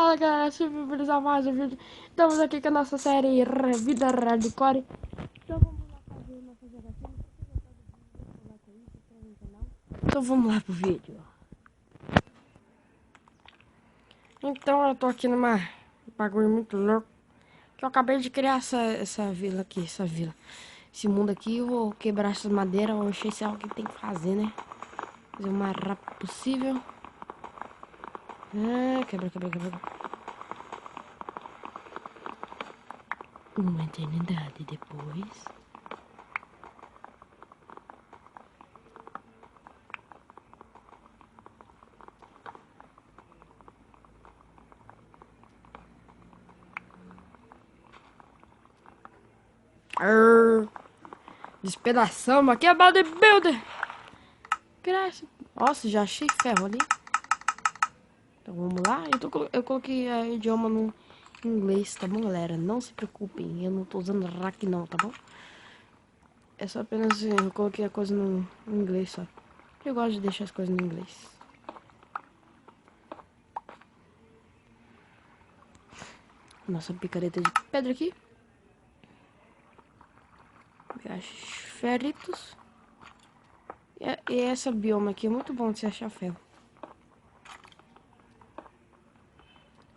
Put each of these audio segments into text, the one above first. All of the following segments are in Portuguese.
Fala galera, se finalizar mais um vídeo. Estamos aqui com a nossa série Vida Hardcore. Então vamos lá fazer nossa jogatina. Então vamos lá pro vídeo. Então eu tô aqui numa bagulho muito louco. Que eu acabei de criar essa vila aqui, esse mundo aqui. Eu vou quebrar essas madeiras, vou encher esse algo que tem que fazer, né? Fazer o mais rápido possível. Quebra. Uma eternidade depois. Despedaçamos aqui a bodybuilder. Graça. Nossa, já achei ferro ali. Então vamos lá. Eu coloquei o idioma no inglês, tá bom, galera? Não se preocupem, eu não tô usando rack não, tá bom? É só apenas eu coloquei a coisa no inglês só. Eu gosto de deixar as coisas no inglês. Nossa picareta de pedra aqui. Ferritos. E essa bioma aqui é muito bom de se achar ferro.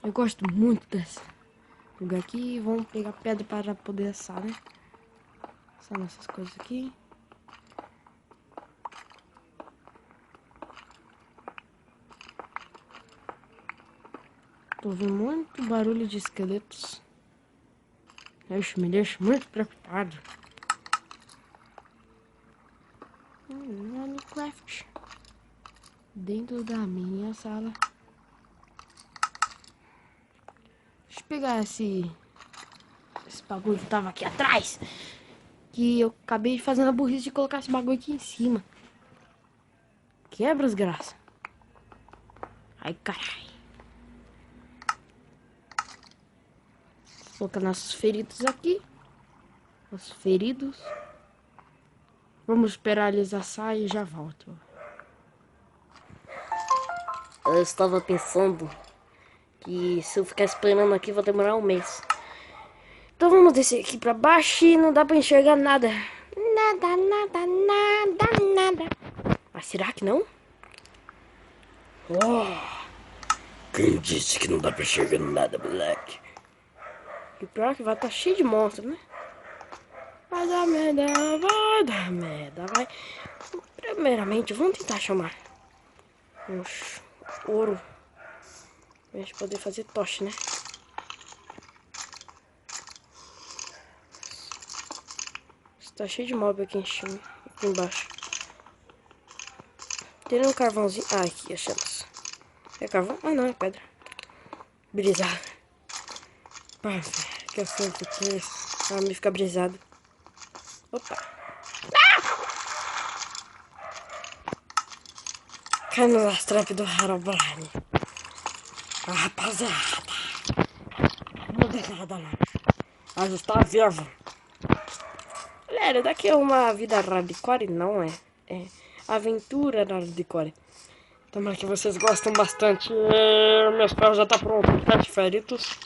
Eu gosto muito dessa lugar aqui. Vamos pegar pedra para poder assar, né? Assar nossas coisas aqui. Tô ouvindo muito barulho de esqueletos. Isso me deixa muito preocupado. Minecraft. Dentro da minha sala. Deixa eu pegar esse bagulho que tava aqui atrás. Que eu acabei de fazer a burrice de colocar esse bagulho aqui em cima. Quebra as graças. Ai, caralho. Vou colocar nossos feridos aqui. Os feridos. Vamos esperar eles assar e já volto. Eu estava pensando que se eu ficar esperando aqui vai demorar um mês. Então vamos descer aqui pra baixo e não dá pra enxergar nada. Nada. Mas será que não? Quem disse que não dá pra enxergar nada, moleque? E pior que vai estar cheio de monstros, né? Vai dar merda. Vai. Primeiramente, vamos tentar chamar uns ouro. Pra gente poder fazer tocha, né? Tá cheio de mob aqui em cima, aqui embaixo. Tem um carvãozinho. Ah, aqui, achamos. É carvão? Ah, não, é pedra. Brisado. Pá, que eu sempre quis. Ah, me fica brisado. Opa. Cai nas traps do Herobrine. Ah, rapaziada. Não deu nada lá. Ajustar vivo. Galera, daqui é uma vida hardcore, não é? É aventura hardcore. Tomara que vocês gostam bastante. Meus ferros já tá pronto. 7 feritos.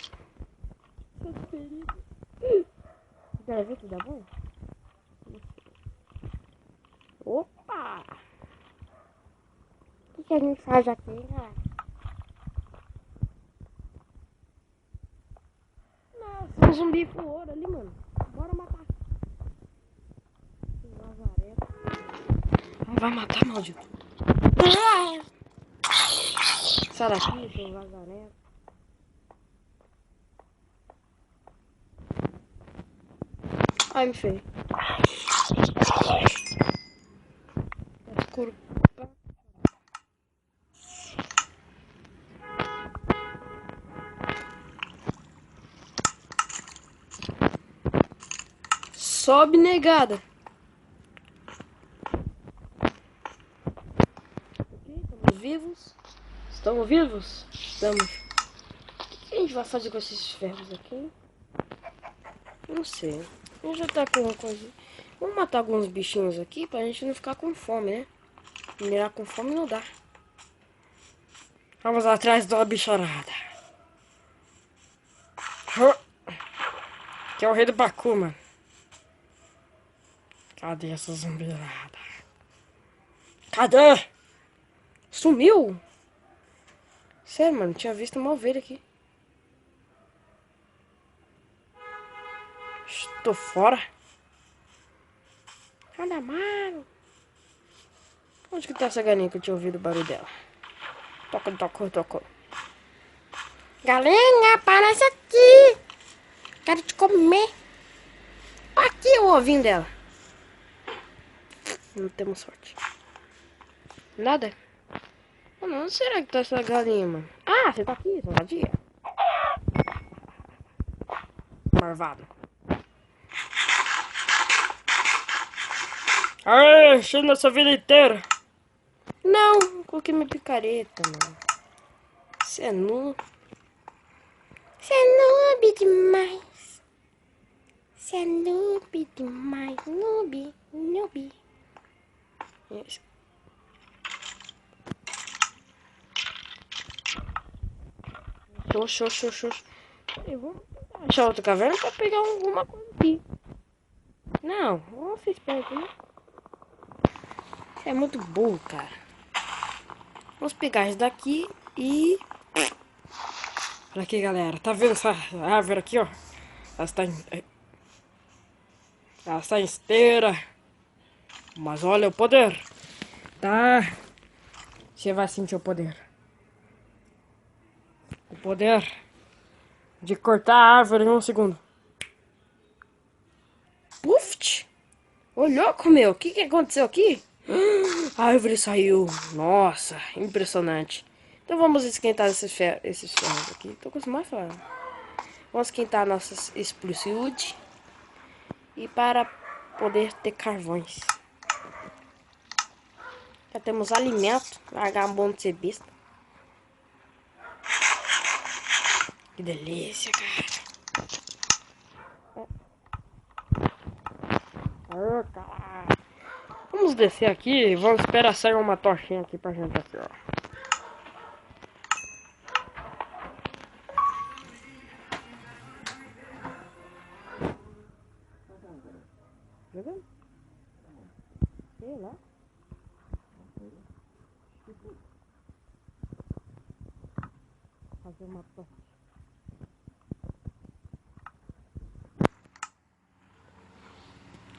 Quer ver que dá bom? Opa! O que a gente faz aqui, cara? Nossa, um zumbi com ouro ali, mano. Bora matar. Vai matar, maldito. Sai daqui, seu vazaré. Ai, me fez. Tá escuro. Sobe, negada. Estamos vivos? Estamos vivos? Estamos. O que a gente vai fazer com esses ferros aqui? Não sei. A gente já tá com uma coisa. Vamos matar alguns bichinhos aqui pra gente não ficar com fome, né? Minerar com fome não dá. Vamos atrás da bicharada. Que é o rei do Baku, mano. Cadê essa zumbirada? Cadê? Sumiu? Sério, mano, tinha visto uma ovelha aqui. Estou fora. Anda, mano. Onde que tá essa galinha que eu tinha ouvido o barulho dela? Tocou. Galinha, aparece aqui. Quero te comer. Aqui o ovinho dela. Não temos sorte. Nada? Mano, onde será que tá essa galinha, mano? Ah, você tá aqui, sadia. Marvado. Aê, encheu nossa vida inteira. Não, coloquei minha picareta, mano. Você é noob. Você é noob demais. Você é noob demais. Noob. Yes. Xoxo. Eu vou achar outra caverna pra pegar alguma coisa aqui. Não, vamos ser esperto, né? Você é muito burro, cara. Vamos pegar isso daqui e... Olha aqui, galera. Tá vendo essa árvore aqui, ó? Ela está em esteira. Mas olha o poder. Tá? Você vai sentir o poder. O poder de cortar a árvore em 1 segundo. Puf! Ô, louco, meu. O que aconteceu aqui? A árvore saiu. Nossa, impressionante. Então vamos esquentar esses ferros aqui. Tô com mais falar. Vamos esquentar nossas explosivos. E para poder ter carvões. Já temos alimento. Largar um bom de ser besta. Que delícia, cara. Vamos descer aqui e vamos esperar sair uma tochinha aqui pra gente assim, ó. Jogando? Sei lá. Fazer uma tocha.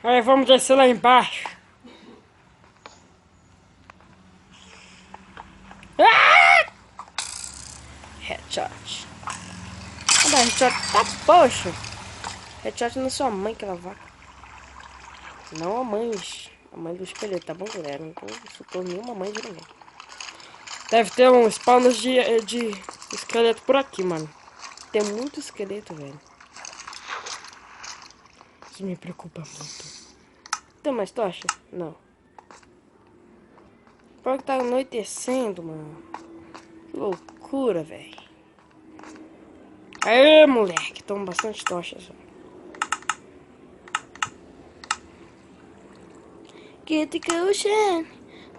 Aí vamos descer lá embaixo. Ah! Headshot. Vou dar headshot. Tá, poxa. Headshot na sua mãe, aquela vaca. Não a mãe do esqueleto, tá bom, galera? Não tô insultando nenhuma mãe de ninguém. Deve ter um spawn de esqueleto por aqui, mano. Tem muito esqueleto, velho. Isso me preocupa muito. Tem mais tocha? Não. Pior que tá anoitecendo, mano. Que loucura, velho. Aê, moleque. Toma bastante tochas. Get the ocean.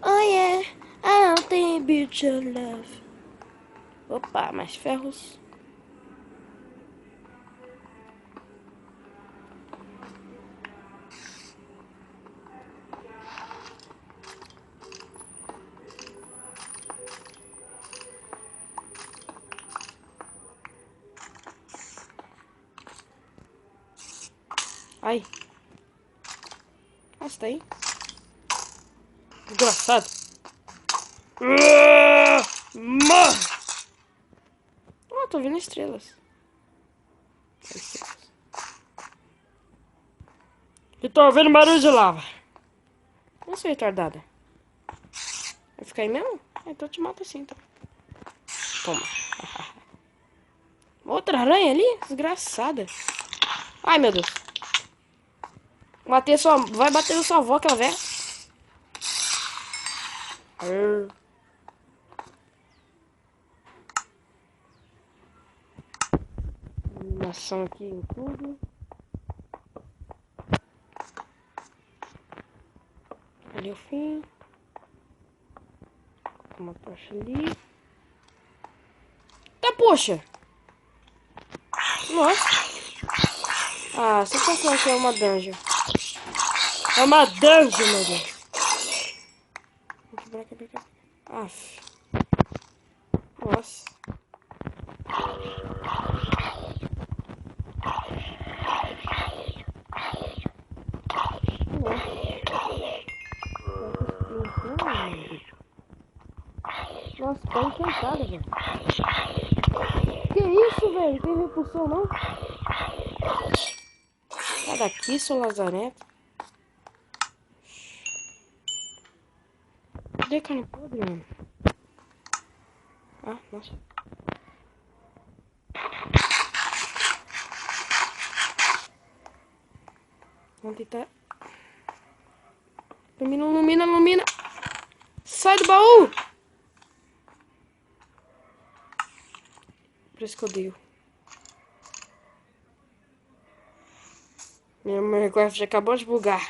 Oh yeah. I don't think about your love. Opa, mais ferros. Ai. Ah, você tá aí? Desgraçado. Oh, tô vendo estrelas. E tô ouvindo barulho de lava. Não sou retardada. Vai ficar aí mesmo? Então eu te mato assim, então. Toma. Outra aranha ali? Desgraçada. Ai, meu Deus. Vai bater na sua avó, aquela velha. Animação aqui em tudo. Ali o fim. Uma tocha ali. Tá, poxa. Nossa. Ah, você tá falando que é uma dungeon. É uma dungeon, meu Deus. Quebrar. Aff. Nossa. Nossa, tá encantado, velho. Que isso, velho? Não tem repulsão, não? Sai daqui, seu lazarento. Cadê carne podre, mano? Ah, nossa. Vamos tentar. Ilumina. Sai do baú! Por isso que eu odeio. Meu Minecraft já acabou de bugar.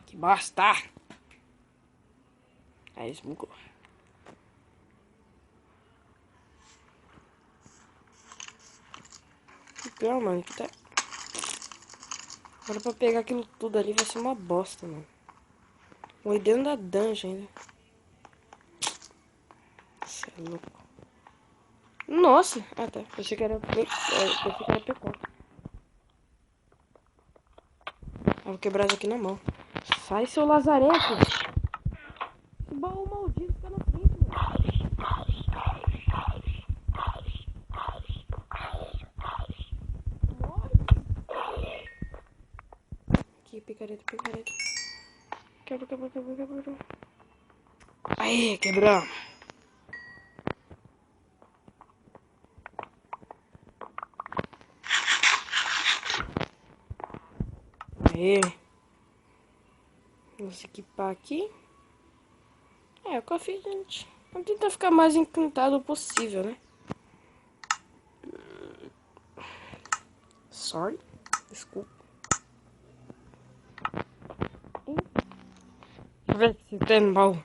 Que bosta! Aí esmugou. Que pior, mano. Que tá... Agora pra pegar aquilo tudo ali vai ser uma bosta, mano. Vou ir dentro da dungeon ainda. Você é louco. Nossa! Ah, tá. Pensei que era pecado. Eu vou quebrar isso aqui na mão. Sai, seu lazarento! Que baú maldito fica na frente, mano. Aqui, picareta. Quebra. Aí, quebramos. Aí. Vamos equipar aqui. É o que eu fiz, gente. Vamos tentar ficar mais encantado possível, né? Sorry. Desculpa. Deixa eu ver se tem no baú.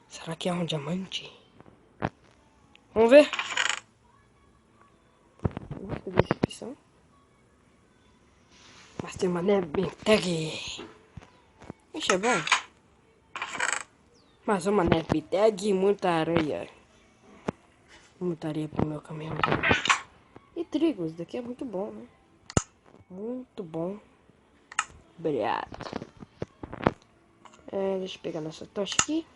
Será que é um diamante? Vamos ver. Nossa, que decepção. Mas tem uma neve tag. Ixi, é bom. Mais uma neve tag e muita areia. Muita areia pro meu caminhão. E trigo, isso daqui é muito bom, né? Muito bom. Obrigado. Deixa eu pegar nossa tocha aqui.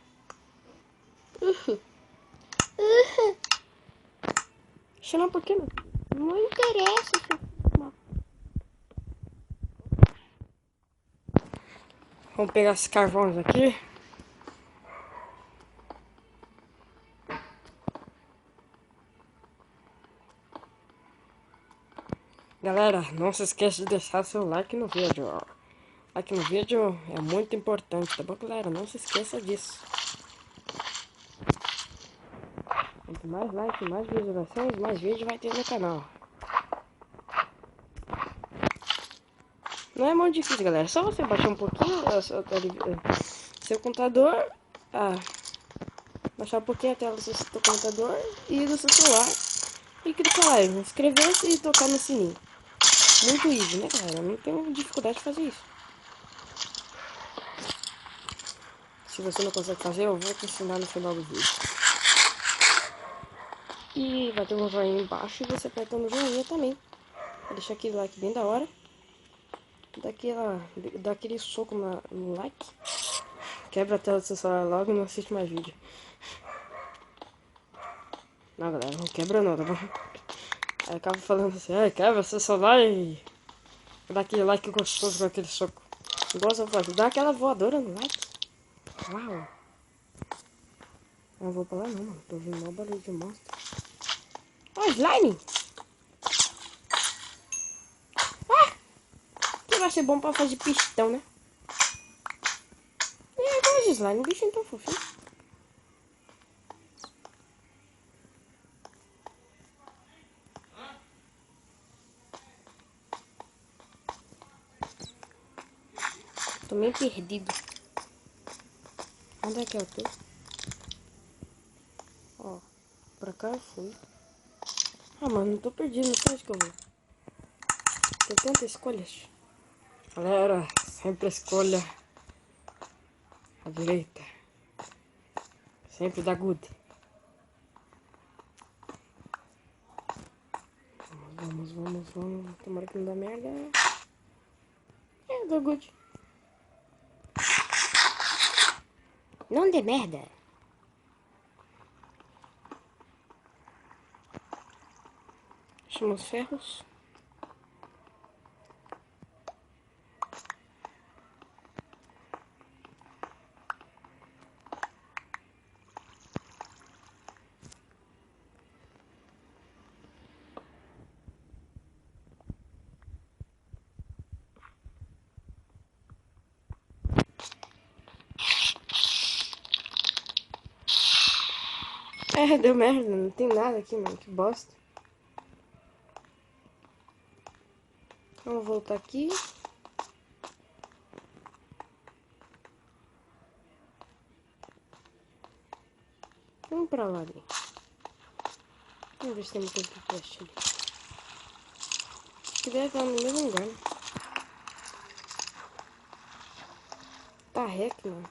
Chama um pouquinho. Não interessa. Vamos pegar esses carvões aqui. Galera, não se esqueça de deixar seu like no vídeo. Like no vídeo é muito importante, tá bom, galera? Não se esqueça disso. Quanto mais like, mais visualizações, mais vídeo vai ter no canal. Não é muito difícil, galera. Só você baixar um pouquinho seu computador. Baixar um pouquinho a tela do seu computador e do seu celular. E clicar lá, inscrever-se e tocar no sininho. Muito easy, né, galera? Não tenho dificuldade de fazer isso. Se você não consegue fazer, eu vou te ensinar no final do vídeo. E vai ter um joinha embaixo e você aperta no joinha também. Vou deixar aquele like bem da hora. Dá aquele soco no like. Quebra a tela do seu celular logo e não assiste mais vídeo. Não, galera, não quebra não, tá bom? Aí acaba falando assim, quebra seu celular e dá aquele like gostoso com aquele soco. Igual eu faço, dá aquela voadora no like. Uau! Não vou pra lá não, mano. Tô ouvindo mó barulho de monstro. Ó, slime! Que vai ser bom pra fazer pistão, né? Eu gosto de slime, um bichinho tão fofinho. Tô meio perdido. Onde é que eu tô? Ó, pra cá eu fui. Ah, mano, tô perdido. Pra onde que eu vou? Tem tantas escolhas. Galera, sempre escolha a direita. Sempre dá good. Vamos. Tomara que não dá merda. É, dá good. Não dê merda. Chama os ferros. É, deu merda. Não tem nada aqui, mano. Que bosta. Vamos voltar aqui. Vamos pra lá ali. Vamos ver se tem uma coisa que preste ali. Acho que deve estar no mesmo lugar, né? Tá rec, mano.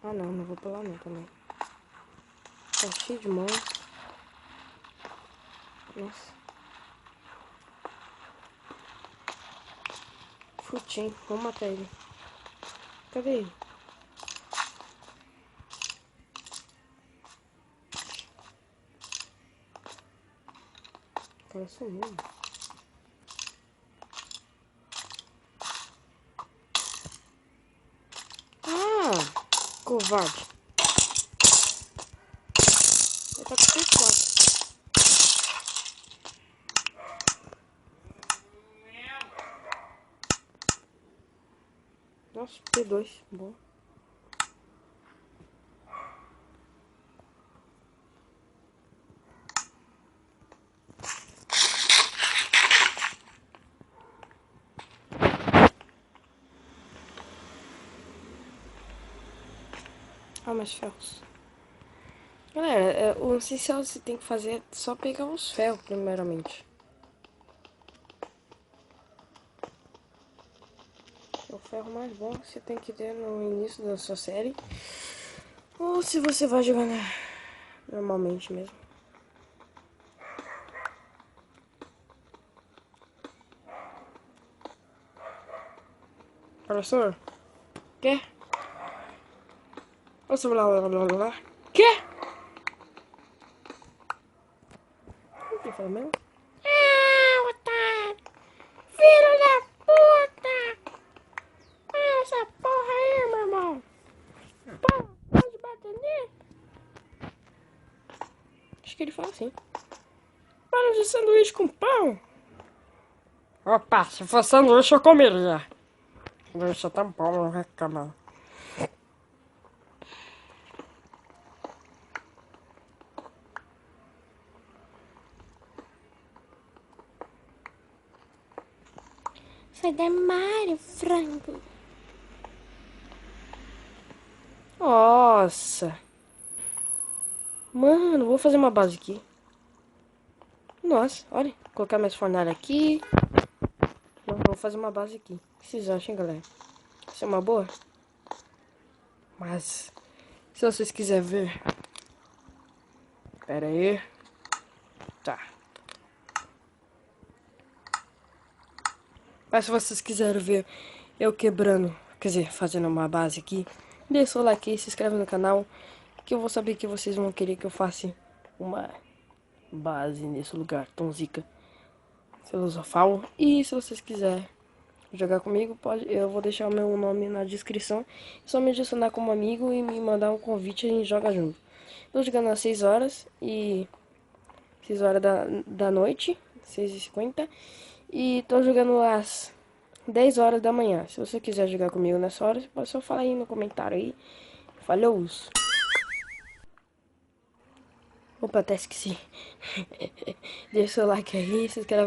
Ah, não vou pra lá não também. Tá cheio de mão. Nossa. Frutinho. Vamos matar ele. Cadê ele? O cara sumiu. Ah! Covarde. Ele tá com 34. Nossa, P2. Bom. Ah, mais ferros. Galera, o essencial você tem que fazer é só pegar os ferros, primeiramente. O ferro mais bom você tem que ter no início da sua série. Ou se você vai jogar normalmente mesmo. Professor? Quê? Você blá. Quê? O que fala mesmo? Ah, otário! Filho da puta! Ah, essa porra aí, meu irmão! Porra, pode bater nele? Acho que ele fala assim. Para de sanduíche com pão! Opa, se fosse sanduíche eu comeria. Sanduíche é tão bom, não reclama. Sai da Mário, frango. Nossa. Mano, vou fazer uma base aqui. Nossa, olha. Vou colocar minhas fornalhas aqui. Vou fazer uma base aqui. O que vocês acham, galera? Isso é uma boa? Mas, se vocês quiserem ver... Pera aí. Tá. Mas se vocês quiserem ver eu quebrando, quer dizer, fazendo uma base aqui, deixa o like aí, se inscreve no canal, que eu vou saber que vocês vão querer que eu faça uma base nesse lugar tão zica, filosofal. E se vocês quiserem jogar comigo, eu vou deixar o meu nome na descrição. É só me adicionar como amigo e me mandar um convite e a gente joga junto. Tô jogando às 6 horas e 6 horas da noite, 6h50. E tô jogando às 10 horas da manhã. Se você quiser jogar comigo nessa hora, pode só falar aí no comentário aí. Falou! Opa, até esqueci. Deixa o like aí, se inscreve